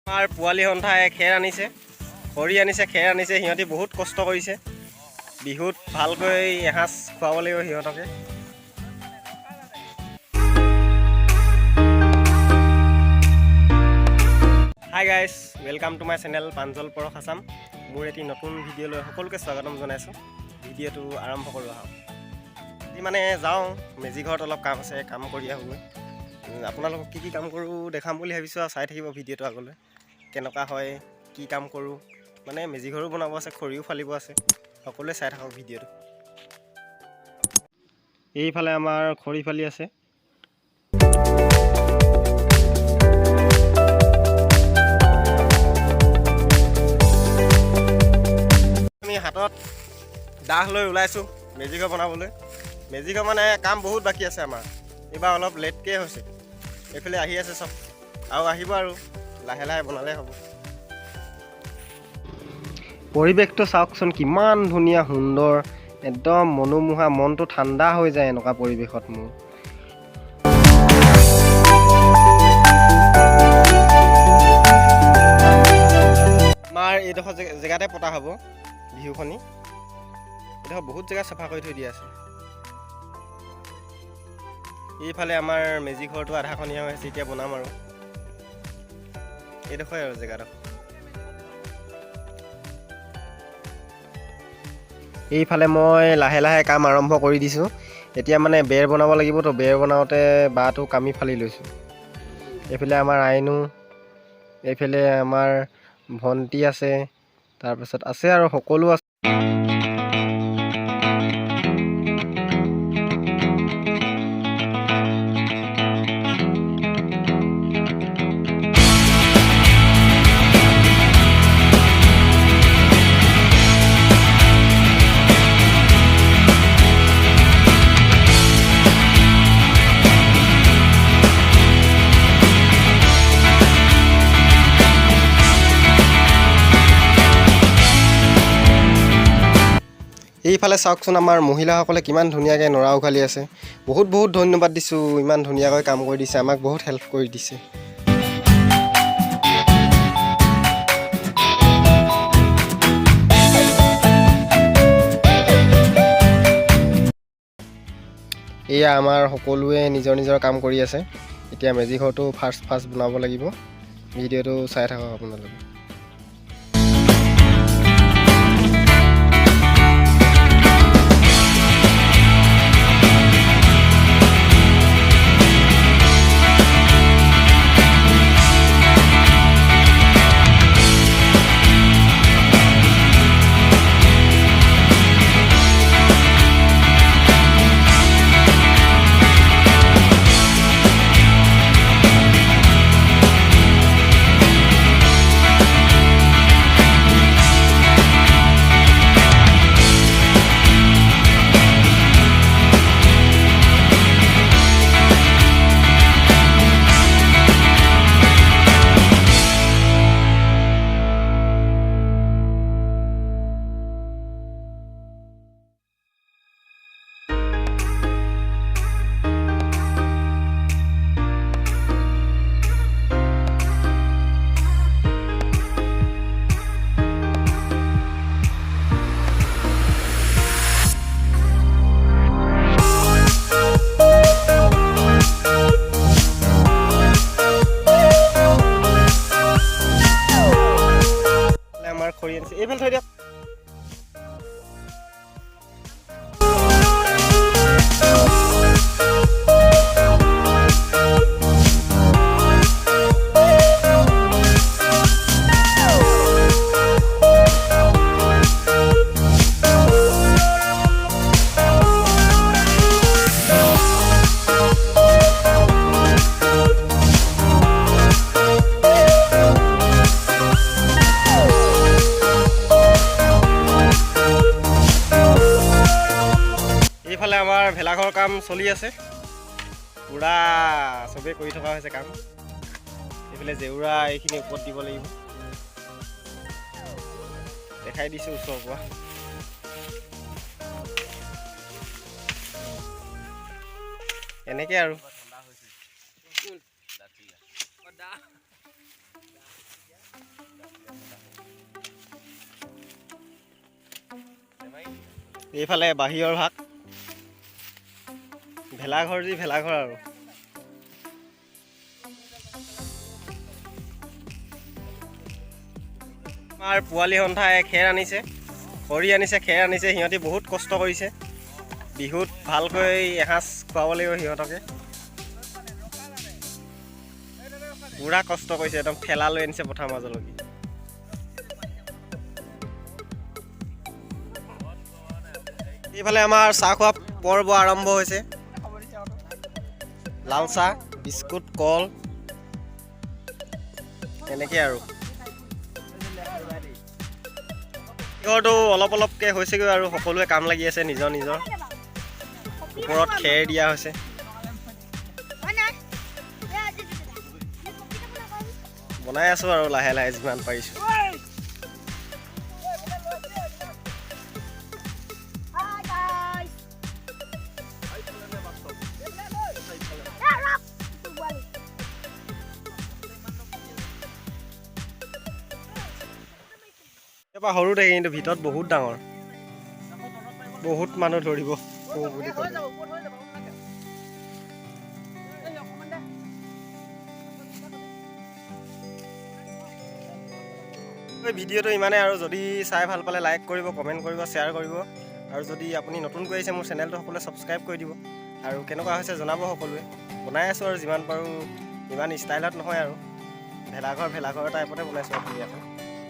আমাৰ পোৱালি সন্থাই খেৰ আনিছে, খৰি আনিছে, খেৰ আনিছে। সিহঁতি বহুত কষ্ট কৰিছে। বিহুত ভালকৈ এসাঁজ খুৱাব লাগিব সিহঁতকে। Hi guys, welcome to my channel Pranjal পৰশ আছাম। মোৰ এটি নতুন ভিডিঅ'লৈ সকলোকে স্বাগতম জনাইছোঁ। ভিডিঅ'টো আৰম্ভ কৰোঁ আহক। আজি মানে যাওঁ, মেজি ঘৰত অলপ কাম আছে, কাম কৰি আহোঁগৈ। আপোনালোকক কি কাম কৰোঁ দেখাম বুলি ভাবিছোঁ আৰু চাই থাকিব ভিডিঅ'টো আগলৈ। কেনেকুৱা হয়, কি কাম কৰোঁ, মানে মেজি ঘৰো বনাব আছে, খৰিও ফালিব আছে। সকলোৱে চাই থাকক ভিডিঅ'টো। এইফালে আমাৰ খৰি ফালি আছে। আমি হাতত দাহ লৈ ওলাইছোঁ মেজিঘৰ বনাবলৈ। মেজিঘৰ মানে কাম বহুত বাকী আছে আমাৰ। এইবাৰ অলপ লেটকৈ হৈছে। এইফালে আহি আছে চব, আৰু আহিব আৰু লাহে লাহে বনালে হ'ব। পৰিৱেশটো চাওকচোন, কিমান ধুনীয়া সুন্দৰ, একদম মনোমোহা, মনটো ঠাণ্ডা হৈ যায় এনেকুৱা পৰিৱেশত মোৰ। আমাৰ এইডোখৰ জেগাতে পতা হ'ব বিহুখনি। এইডোখৰ বহুত জেগা চাফা কৰি থৈ দিয়া আছে। এইফালে আমাৰ মেজি ঘৰটো আধাখনীয়া হৈ আছে, এতিয়া বনাম আৰু। এইডোখৰে আৰু জেগাডোখৰ। এইফালে মই লাহে লাহে কাম আৰম্ভ কৰি দিছোঁ। এতিয়া মানে বেৰ বনাব লাগিবতো, বেৰ বনাওঁতে বাঁহটো কামি ফালি লৈছোঁ। এইফালে আমাৰ আইনো, এইফালে আমাৰ ভণ্টি আছে, তাৰপিছত আছে আৰু সকলো আছে। এইফালে চাওকচোন, আমাৰ মহিলাসকলে কিমান ধুনীয়াকৈ নৰা উঘালি আছে। বহুত বহুত ধন্যবাদ দিছোঁ, ইমান ধুনীয়াকৈ কাম কৰি দিছে, আমাক বহুত হেল্প কৰি দিছে। এয়া আমাৰ সকলোৱে নিজৰ নিজৰ কাম কৰি আছে। এতিয়া মেজি ঘৰটো ফাৰ্ষ্ট বনাব লাগিব। ভিডিঅ'টো চাই থাকক আপোনালোকে। খৰি আনিছে, এইফালে থৈ দিয়ক। এইফালে আমাৰ ভেলাঘৰ কাম চলি আছে, পূৰা চবেই কৰি থকা হৈছে কাম। এইফালে জেউৰা এইখিনি ওপৰত দিব লাগিব, দেখাই দিছোঁ ওচৰৰ পৰা। এনেকৈ আৰু এইফালে বাহিৰৰ ভাগ ভেলাঘৰ যি ভেলাঘৰ আৰু আমাৰ পোৱালি সন্থাই খেৰ আনিছে, খৰি আনিছে, খেৰ আনিছে। সিহঁতি বহুত কষ্ট কৰিছে। বিহুত ভালকৈ এসাঁজ খুৱাব লাগিব সিহঁতকে। পুৰা কষ্ট কৰিছে, একদম ঠেলা লৈ আনিছে পথাৰ মাজলৈকে। এইফালে আমাৰ চাহ খোৱা পৰ্ব আৰম্ভ হৈছে। লাল চাহ, বিস্কুট, কল এনেকৈ আৰু ঘৰটো অলপ অলপকৈ হৈছেগৈ আৰু সকলোৱে কাম লাগি আছে নিজৰ নিজৰ। ওপৰত খেৰ দিয়া হৈছে। বনাই আছোঁ আৰু লাহে লাহে যিমান পাৰিছোঁ। এবাৰ সৰু দেখি কিন্তু ভিতৰত বহুত ডাঙৰ, বহুত মানুহ ধৰিব বুলি ক'লে। ভিডিঅ'টো ইমানেই আৰু যদি চাই ভাল পালে লাইক কৰিব, কমেণ্ট কৰিব, শ্বেয়াৰ কৰিব। আৰু যদি আপুনি নতুনকৈ আহিছে মোৰ চেনেলটো সকলোৱে ছাবস্ক্ৰাইব কৰি দিব। আৰু কেনেকুৱা হৈছে জনাব সকলোৱে। বনাই আছোঁ আৰু যিমান পাৰোঁ, ইমান ষ্টাইলত নহয় আৰু ভেলাঘৰ টাইপতে বনাইছোঁ ধুনীয়াকৈ।